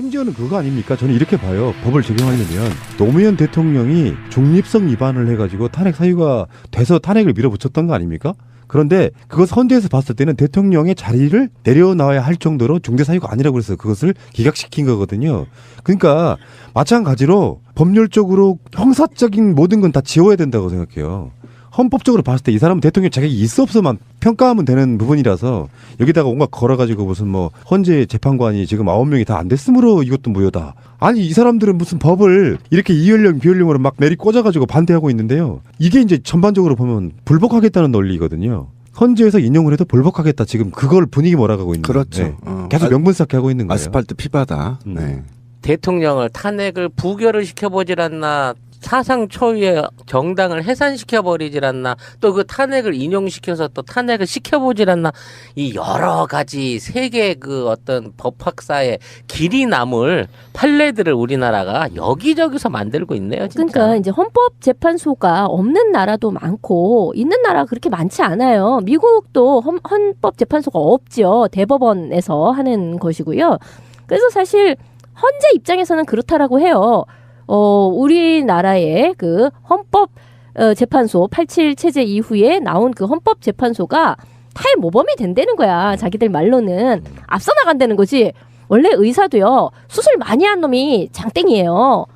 심지어는 그거 아닙니까? 저는 이렇게 봐요. 법을 적용하려면 노무현 대통령이 중립성 위반을 해가지고 탄핵 사유가 돼서 탄핵을 밀어붙였던 거 아닙니까? 그런데 그것 헌재에서 봤을 때는 대통령의 자리를 내려놔야 할 정도로 중대 사유가 아니라고 그래서 그것을 기각시킨 거거든요. 그러니까 마찬가지로 법률적으로 형사적인 모든 건 다 지워야 된다고 생각해요. 헌법적으로 봤을 때 이 사람은 대통령 자격이 있어 없어만 평가하면 되는 부분이라서 여기다가 온갖 걸어가지고 무슨 뭐 헌재 재판관이 지금 9명이 다 안 됐으므로 이것도 무효다. 아니 이 사람들은 무슨 법을 이렇게 이연령 비연령으로 막 내리 꽂아가지고 반대하고 있는데요. 이게 이제 전반적으로 보면 불복하겠다는 논리거든요. 헌재에서 인용을 해도 불복하겠다. 지금 그걸 분위기 몰아가고 있는. 그렇죠. 네. 계속 명분 쌓기 하고 있는 거예요. 아스팔트 피바다. 네. 대통령을 탄핵을 부결을 시켜보질 않나, 사상 초유의 정당을 해산시켜버리질 않나, 또 그 탄핵을 인용시켜서 또 탄핵을 시켜보질 않나, 이 여러 가지 세계 그 어떤 법학사의 길이 남을 판례들을 우리나라가 여기저기서 만들고 있네요. 진짜. 그러니까 이제 헌법재판소가 없는 나라도 많고 있는 나라가 그렇게 많지 않아요. 미국도 헌법재판소가 없죠. 대법원에서 하는 것이고요. 그래서 사실 헌재 입장에서는 그렇다라고 해요. 우리나라의 그 헌법재판소 87 체제 이후에 나온 그 헌법재판소가 탈모범이 된다는 거야. 자기들 말로는 앞서 나간다는 거지. 원래 의사도요, 수술 많이 한 놈이 장땡이에요.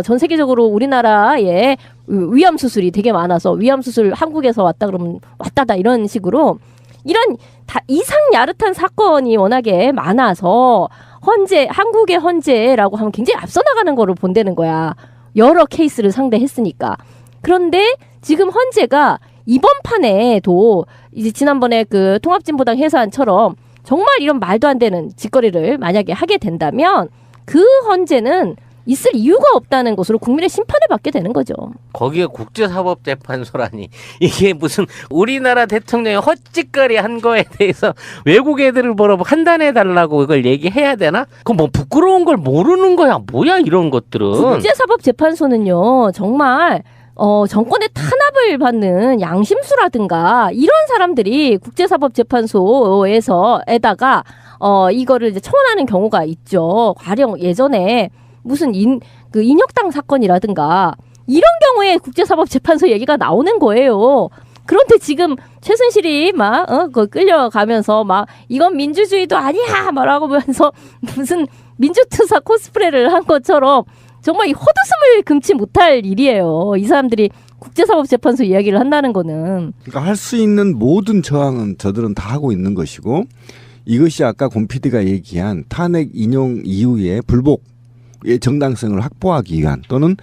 전 세계적으로 우리나라에 위암 수술이 되게 많아서 위암 수술 한국에서 왔다 그러면 왔다다 이런 식으로 이런 이상 야릇한 사건이 워낙에 많아서 한국의 헌재라고 하면 굉장히 앞서 나가는 거를 본다는 거야. 여러 케이스를 상대했으니까. 그런데 지금 헌재가 이번 판에도 이제 지난번에 그 통합진보당 해산처럼 정말 이런 말도 안 되는 짓거리를 만약에 하게 된다면 그 헌재는 있을 이유가 없다는 것으로 국민의 심판을 받게 되는 거죠. 거기에 국제사법재판소라니, 이게 무슨 우리나라 대통령이 헛짓거리 한 거에 대해서 외국 애들을 보러 판단해달라고 이걸 얘기해야 되나? 그럼 뭐 부끄러운 걸 모르는 거야 뭐야 이런 것들은. 국제사법재판소는요 정말 정권의 탄압을 받는 양심수라든가 이런 사람들이 국제사법재판소에다가 이거를 이제 청원하는 경우가 있죠. 가령 예전에 무슨 인혁당 사건이라든가 이런 경우에 국제사법재판소 얘기가 나오는 거예요. 그런데 지금 최순실이 막 끌려가면서 막 이건 민주주의도 아니야 말하고 하면서 무슨 민주투사 코스프레를 한 것처럼 정말 이 헛웃음을 금치 못할 일이에요. 이 사람들이 국제사법재판소 이야기를 한다는 거는. 그러니까 할 수 있는 모든 저항은 저들은 다 하고 있는 것이고, 이것이 아까 권 PD가 얘기한 탄핵 인용 이후에 불복의 정당성을 확보하기 위한, 또는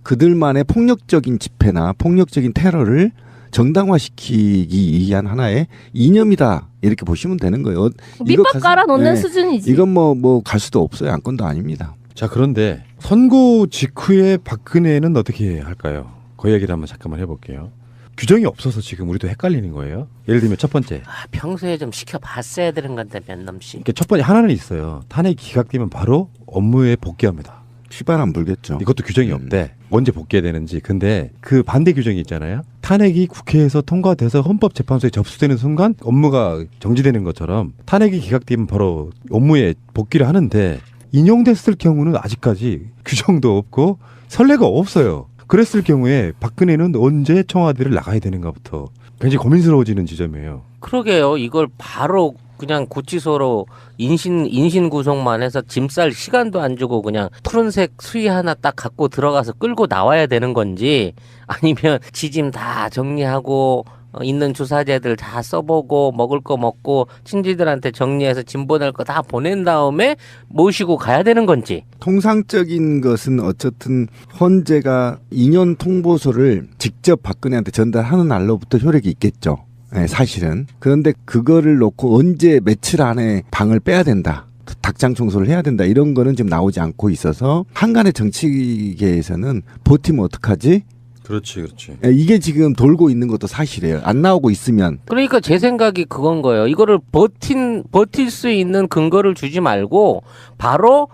그들만의 폭력적인 집회나 폭력적인 테러를 정당화시키기 위한 하나의 이념이다, 이렇게 보시면 되는 거예요. 밑밥 깔아놓는 수준이지. 이건 뭐 갈 수도 없어요. 안건도 아닙니다. 자, 그런데 선고 직후에 박근혜는 어떻게 할까요? 그 얘기를 한번 잠깐만 해볼게요. 규정이 없어서 지금 우리도 헷갈리는 거예요. 예를 들면 첫 번째. 평소에 좀 시켜봤어야 되는 건데 몇 놈씩. 그러니까 첫 번째 하나는 있어요. 탄핵 기각되면 바로 업무에 복귀합니다. 시발 안 불겠죠. 이것도 규정이 없대. 언제 복귀해야 되는지. 근데 그 반대 규정이 있잖아요. 탄핵이 국회에서 통과돼서 헌법재판소에 접수되는 순간 업무가 정지되는 것처럼 탄핵이 기각되면 바로 업무에 복귀를 하는데, 인용됐을 경우는 아직까지 규정도 없고 선례가 없어요. 그랬을 경우에 박근혜는 언제 청와대를 나가야 되는가부터 굉장히 고민스러워지는 지점이에요. 그러게요. 이걸 바로 그냥 구치소로 인신 구속만 해서 짐 쌀 시간도 안 주고 그냥 푸른색 수위 하나 딱 갖고 들어가서 끌고 나와야 되는 건지, 아니면 지짐 다 정리하고 있는 주사제들 다 써보고 먹을 거 먹고 친지들한테 정리해서 짐 보낼 거 다 보낸 다음에 모시고 가야 되는 건지. 통상적인 것은 어쨌든 헌재가 인연 통보서를 직접 박근혜한테 전달하는 날로부터 효력이 있겠죠. 네, 사실은. 그런데 그거를 놓고 언제 며칠 안에 방을 빼야 된다, 닭장 청소를 해야 된다, 이런 거는 지금 나오지 않고 있어서 한간의 정치계에서는 버티면 어떡하지? 그렇지. 이게 지금 돌고 있는 것도 사실이에요. 안 나오고 있으면. 그러니까 제 생각이 그건 거예요. 이거를 버틸 수 있는 근거를 주지 말고 바로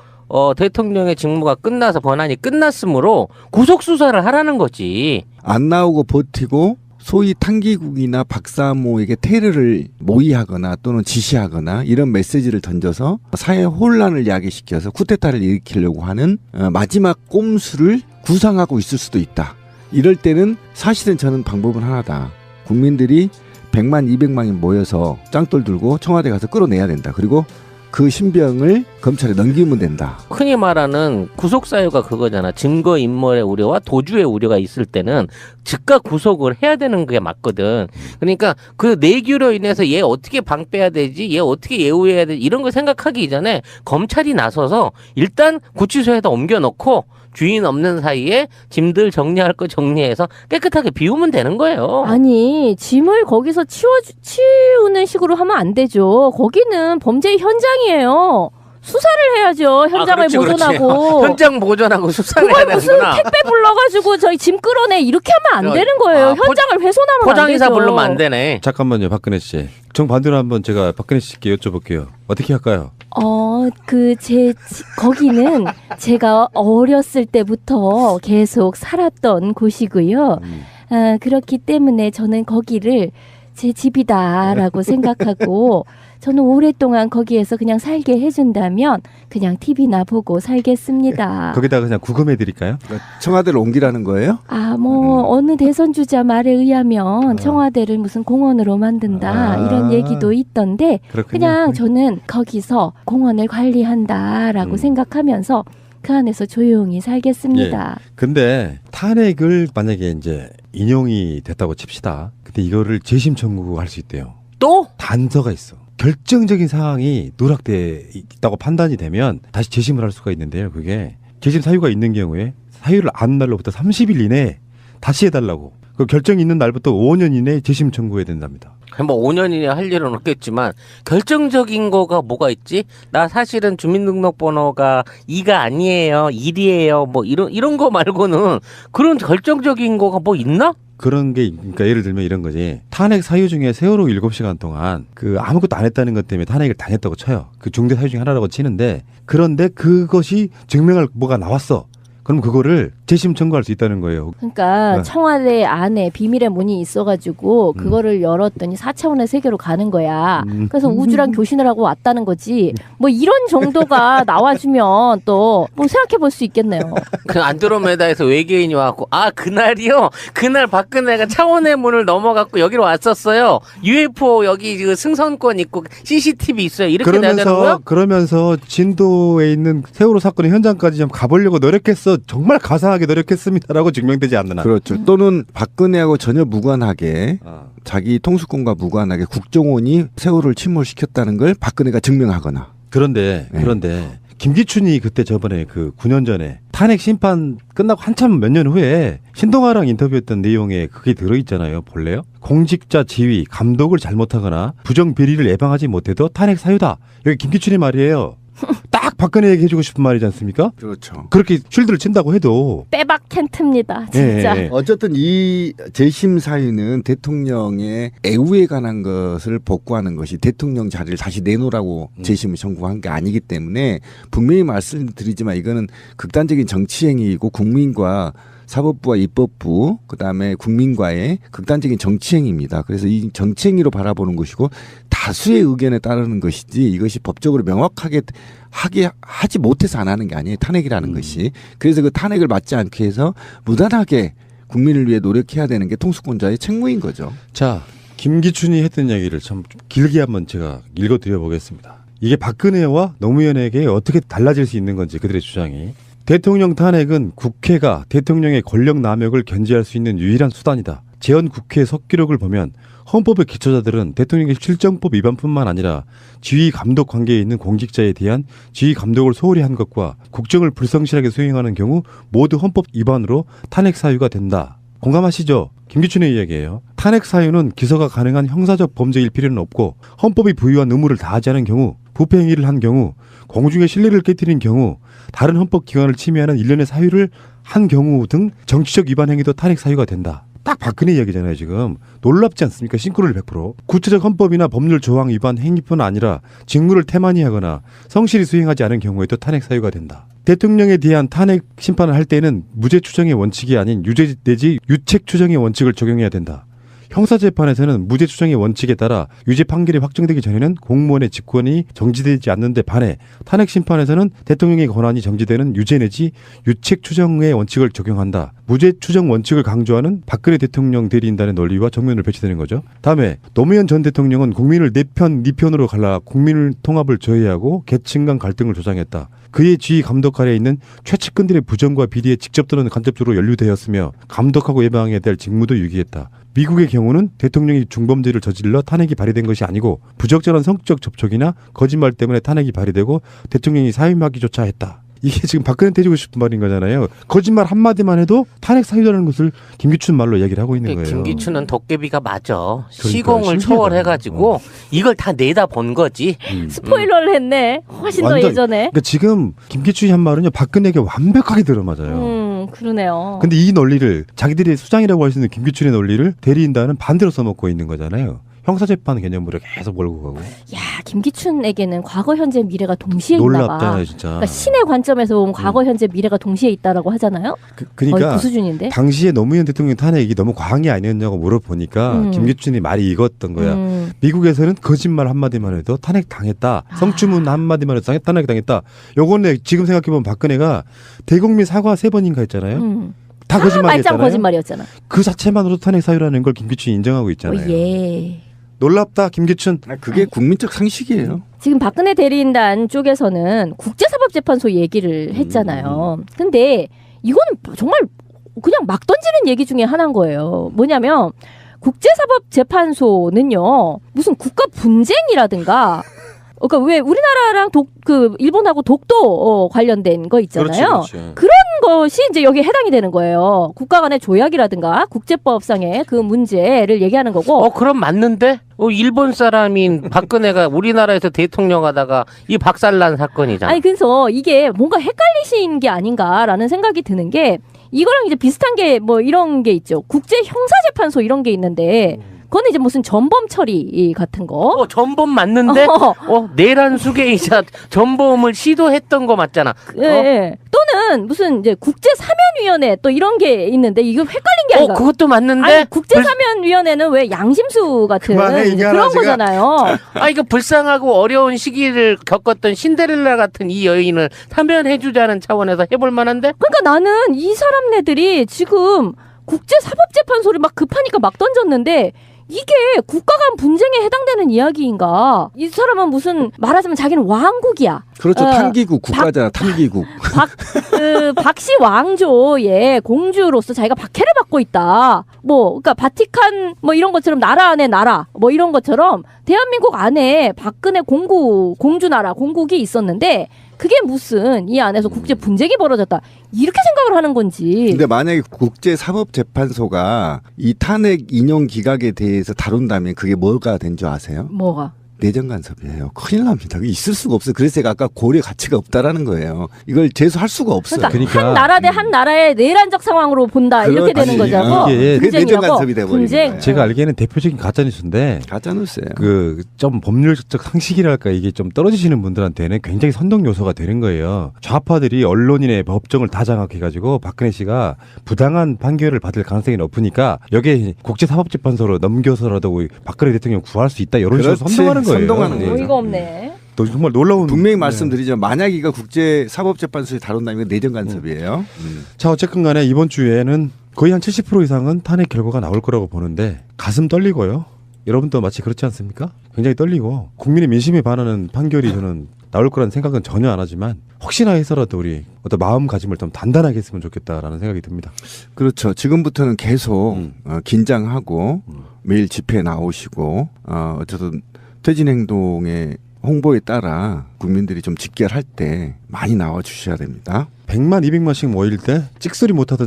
대통령의 직무가 끝나서, 권한이 끝났으므로 구속 수사를 하라는 거지. 안 나오고 버티고 소위 탄기국이나 박사모에게 테러를 모의하거나 또는 지시하거나 이런 메시지를 던져서 사회 혼란을 야기시켜서 쿠데타를 일으키려고 하는 마지막 꼼수를 구상하고 있을 수도 있다. 이럴 때는 사실은 저는 방법은 하나다. 국민들이 100만, 200만이 모여서 짱돌 들고 청와대 가서 끌어내야 된다. 그리고 그 신병을 검찰에 넘기면 된다. 흔히 말하는 구속사유가 그거잖아. 증거인멸의 우려와 도주의 우려가 있을 때는 즉각 구속을 해야 되는 게 맞거든. 그러니까 그 내규로 인해서 얘 어떻게 방패해야 되지, 얘 어떻게 예우해야 되지, 이런 걸 생각하기 이전에 검찰이 나서서 일단 구치소에다 옮겨놓고 주인 없는 사이에 짐들 정리할 거 정리해서 깨끗하게 비우면 되는 거예요. 아니, 짐을 거기서 치우는 식으로 하면 안 되죠. 거기는 범죄 현장이에요. 수사를 해야죠. 현장을 그렇지, 보존하고. 현장 보존하고 수사를 그걸 해야 무슨 되는구나. 택배 불러가지고 저희 짐 끌어내 이렇게 하면 안 되는 거예요. 현장을 훼손하면 안 되죠. 포장이사 부르면 안 되네. 잠깐만요, 박근혜 씨. 정반대로 한번 제가 박근혜 씨께 여쭤볼게요. 어떻게 할까요? 거기는 제가 어렸을 때부터 계속 살았던 곳이고요. 그렇기 때문에 저는 거기를 제 집이다라고 생각하고 저는 오랫동안 거기에서 그냥 살게 해준다면 그냥 TV나 보고 살겠습니다. 거기다가 그냥 구금해 드릴까요? 청와대를 옮기라는 거예요? 어느 대선 주자 말에 의하면 청와대를 무슨 공원으로 만든다 이런 얘기도 있던데 그렇군요. 그냥 저는 거기서 공원을 관리한다라고 생각하면서 그 안에서 조용히 살겠습니다. 근데 탄핵을 만약에 이제 인용이 됐다고 칩시다. 근데 이거를 재심 청구할 수 있대요. 또? 단서가 있어. 결정적인 상황이 누락돼 있다고 판단이 되면 다시 재심을 할 수가 있는데요. 그게 재심 사유가 있는 경우에 사유를 안 날로부터 30일 이내에 다시 해달라고. 그 결정이 있는 날부터 5년 이내에 재심 청구해야 된답니다. 뭐 5년 이내 할 일은 없겠지만 결정적인 거가 뭐가 있지? 나 사실은 주민등록번호가 2가 아니에요. 1이에요. 뭐 이런 거 말고는 그런 결정적인 거가 뭐 있나? 그런 게, 그러니까 예를 들면 이런 거지. 탄핵 사유 중에 세월호 7시간 동안 그 아무것도 안 했다는 것 때문에 탄핵을 당했다고 쳐요. 그 중대 사유 중에 하나라고 치는데, 그런데 그것이 증명할 뭐가 나왔어. 그럼 그거를 재심 청구할 수 있다는 거예요. 그러니까 네. 청와대 안에 비밀의 문이 있어가지고 그거를 열었더니 4차원의 세계로 가는 거야. 그래서 우주랑 교신을 하고 왔다는 거지. 뭐 이런 정도가 나와주면 또 뭐 생각해 볼 수 있겠네요. 그 안드로메다에서 외계인이 와갖고 그날이요. 그날 박근혜가 차원의 문을 넘어갔고 여기로 왔었어요. UFO 여기 그 승선권 있고 CCTV 있어요. 이렇게 돼야 되는 거야? 그러면서 진도에 있는 세월호 사건의 현장까지 좀 가보려고 노력했어. 정말 가상하게 노력했습니다라고 증명되지 않는 한. 그렇죠. 또는 박근혜하고 전혀 무관하게 자기 통수권과 무관하게 국정원이 세월호를 침몰시켰다는 걸 박근혜가 증명하거나. 그런데 김기춘이 그때 저번에 그 9년 전에 탄핵 심판 끝나고 한참 몇 년 후에 신동아랑 인터뷰했던 내용에 그게 들어있잖아요. 볼래요? 공직자 지위, 감독을 잘못하거나 부정 비리를 예방하지 못해도 탄핵 사유다. 여기 김기춘의 말이에요. 딱 박근혜에게 해주고 싶은 말이지 않습니까? 그렇죠. 그렇게 쉴드를 친다고 해도 빼박 텐트입니다. 진짜. 예. 어쨌든 이 재심 사유는 대통령의 애우에 관한 것을 복구하는 것이 대통령 자리를 다시 내놓으라고 재심을 청구한 게 아니기 때문에 분명히 말씀드리지만 이거는 극단적인 정치행위이고 국민과 사법부와 입법부 그다음에 국민과의 극단적인 정치행위입니다. 그래서 이 정치행위로 바라보는 것이고 다수의 의견에 따르는 것이지 이것이 법적으로 명확하게 하지 못해서 안 하는 게 아니에요. 탄핵이라는 것이. 그래서 그 탄핵을 막지 않기 위해서 무단하게 국민을 위해 노력해야 되는 게 통수권자의 책무인 거죠. 자, 김기춘이 했던 이야기를 참 길게 한번 제가 읽어드려 보겠습니다. 이게 박근혜와 노무현에게 어떻게 달라질 수 있는 건지 그들의 주장이. 대통령 탄핵은 국회가 대통령의 권력 남용을 견제할 수 있는 유일한 수단이다. 재헌 국회 석기록을 보면 헌법의 기초자들은 대통령의 실정법 위반뿐만 아니라 지휘 감독 관계에 있는 공직자에 대한 지휘 감독을 소홀히 한 것과 국정을 불성실하게 수행하는 경우 모두 헌법 위반으로 탄핵 사유가 된다. 공감하시죠? 김기춘의 이야기예요. 탄핵 사유는 기소가 가능한 형사적 범죄일 필요는 없고 헌법이 부여한 의무를 다하지 않은 경우, 부패 행위를 한 경우, 공중의 신뢰를 깨뜨린 경우, 다른 헌법 기관을 침해하는 일련의 사유를 한 경우 등 정치적 위반 행위도 탄핵 사유가 된다. 딱 박근혜 이야기잖아요. 지금 놀랍지 않습니까? 싱크로율 100%. 구체적 헌법이나 법률 조항 위반 행위뿐 아니라 직무를 태만히 하거나 성실히 수행하지 않은 경우에도 탄핵 사유가 된다. 대통령에 대한 탄핵 심판을 할 때는 무죄 추정의 원칙이 아닌 유죄 내지 유책 추정의 원칙을 적용해야 된다. 형사재판에서는 무죄 추정의 원칙에 따라 유죄 판결이 확정되기 전에는 공무원의 직권이 정지되지 않는 데 반해 탄핵 심판에서는 대통령의 권한이 정지되는 유죄 내지 유책 추정의 원칙을 적용한다. 무죄 추정 원칙을 강조하는 박근혜 대통령 대리인단의 논리와 정면으로 배치되는 거죠. 다음에 노무현 전 대통령은 국민을 네 편으로 갈라 국민 통합을 저해하고 계층 간 갈등을 조장했다. 그의 지휘 감독 아래에 있는 최측근들의 부정과 비리에 직접 또는 간접적으로 연루되었으며 감독하고 예방해야 될 직무도 유기했다. 미국의 경우는 대통령이 중범죄를 저질러 탄핵이 발의된 것이 아니고 부적절한 성적 접촉이나 거짓말 때문에 탄핵이 발의되고 대통령이 사임하기조차 했다. 이게 지금 박근혜 때리고 싶은 말인 거잖아요. 거짓말 한마디만 해도 탄핵 사유라는 것을 김기춘 말로 이야기를 하고 있는 거예요. 김기춘은 도깨비가 맞아. 그러니까, 시공을 신기하다. 초월해가지고 이걸 다 내다 본 거지. 스포일러를 했네. 훨씬 더 완전- 예전에. 그러니까 지금 김기춘이 한 말은요 박근혜에게 완벽하게 들어맞아요. 그러네요. 근데 이 논리를 자기들이 수장이라고 할 수 있는 김기춘의 논리를 대리인단은 반대로 써먹고 있는 거잖아요. 형사재판 개념으로 계속 몰고 가고. 야, 김기춘에게는 과거, 현재, 미래가 동시에 있나 봐. 놀랍잖아요 진짜. 그러니까 신의 관점에서 보면 과거, 현재, 미래가 동시에 있다라고 하잖아요. 거의 그러니까 그 수준인데. 당시에 노무현 대통령 탄핵이 너무 과항이 아니었냐고 물어보니까 김기춘이 말이 익었던 거야. 미국에서는 거짓말 한마디만 해도 탄핵 당했다. 성추문 한마디만 해도 탄핵 당했다. 요거는 지금 생각해보면 박근혜가 대국민 사과 3번인가 했잖아요. 다 말짱 거짓말이었잖아요. 거짓말이었잖아. 그 자체만으로도 탄핵 사유라는 걸 김기춘이 인정하고 있잖아요. 예. 놀랍다 김기춘. 그게 국민적 상식이에요. 지금 박근혜 대리인단 쪽에서는 국제사법재판소 얘기를 했잖아요. 근데 이거는 정말 그냥 막 던지는 얘기 중에 하나인 거예요. 뭐냐면 국제사법재판소는요 무슨 국가 분쟁이라든가 그러니까 왜 우리나라랑 일본하고 독도 관련된 거 있잖아요. 그런 것이 이제 여기에 해당이 되는 거예요. 국가 간의 조약이라든가 국제법상의 그 문제를 얘기하는 거고. 그럼 맞는데? 일본 사람인 박근혜가 우리나라에서 대통령 하다가 이 박살난 사건이잖아. 아니 그래서 이게 뭔가 헷갈리신 게 아닌가라는 생각이 드는 게 이거랑 이제 비슷한 게 뭐 이런 게 있죠. 국제 형사재판소 이런 게 있는데 그거는 이제 무슨 전범 처리 같은 거. 전범 맞는데? 내란 수괴이자 전범을 시도했던 거 맞잖아. 예, 예. 또는 무슨 이제 국제사면위원회 또 이런 게 있는데 이거 헷갈린 게 아닌가. 그것도 맞는데? 아니 국제사면위원회는 왜 양심수 같은 그만해, 이제 그런 이거 거잖아요. 이거 불쌍하고 어려운 시기를 겪었던 신데렐라 같은 이 여인을 사면해주자는 차원에서 해볼 만한데? 그러니까 나는 이 사람네들이 지금 국제사법재판소를 막 급하니까 막 던졌는데 이게 국가 간 분쟁에 해당되는 이야기인가? 이 사람은 무슨 말하자면 자기는 왕국이야. 그렇죠. 탕기국 국가잖아. 탕기국. 박씨 왕조의 공주로서 자기가 박해를 받고 있다. 그러니까 바티칸 이런 것처럼 나라 안에 나라 이런 것처럼 대한민국 안에 박근혜 공주 나라 공국이 있었는데 그게 무슨 이 안에서 국제 분쟁이 벌어졌다. 이렇게 생각을 하는 건지. 근데 만약에 국제사법재판소가 이 탄핵 인용 기각에 대해서 다룬다면 그게 뭐가 된 줄 아세요? 뭐가? 내정 간섭이에요. 큰일 납니다. 그게 있을 수가 없어요. 그래서 제가 아까 고려 가치가 없다라는 거예요. 이걸 제소할 수가 없어요. 그러니까 한 나라 대 한 나라의 내란적 상황으로 본다 이렇게 되는 그렇지. 거잖아. 이게 그게 내정 간섭이 돼버리는 거예요. 제가 알기에는 대표적인 가짜뉴스인데 가짜뉴스예요. 좀 법률적 상식이랄까 이게 좀 떨어지시는 분들한테는 굉장히 선동 요소가 되는 거예요. 좌파들이 언론인의 법정을 다 장악해가지고 박근혜 씨가 부당한 판결을 받을 가능성이 높으니까 여기에 국제사법재판소로 넘겨서라도 박근혜 대통령 구할 수 있다 이런 식으로 그렇지. 선동하는 거예요. 선동하는 거죠. 어이가 없네. 또 정말 놀라운 분명히 네. 말씀드리죠. 만약 이거 국제사법재판소에 다룬다면 내정 간섭이에요. 자 어쨌든 간에 이번 주에는 거의 한 70% 이상은 탄핵 결과가 나올 거라고 보는데 가슴 떨리고요. 여러분도 마치 그렇지 않습니까? 굉장히 떨리고 국민의 민심에 반하는 판결이 저는 나올 거라는 생각은 전혀 안 하지만 혹시나 해서라도 우리 어떤 마음가짐을 좀 단단하게 했으면 좋겠다라는 생각이 듭니다. 그렇죠. 지금부터는 계속 긴장하고 매일 집회에 나오시고 어쨌든 퇴진 행동의 홍보에 따라 국민들이 좀 직결할 때 많이 나와 주셔야 됩니다. 100만 200만씩 모일 때 찍소리 못하던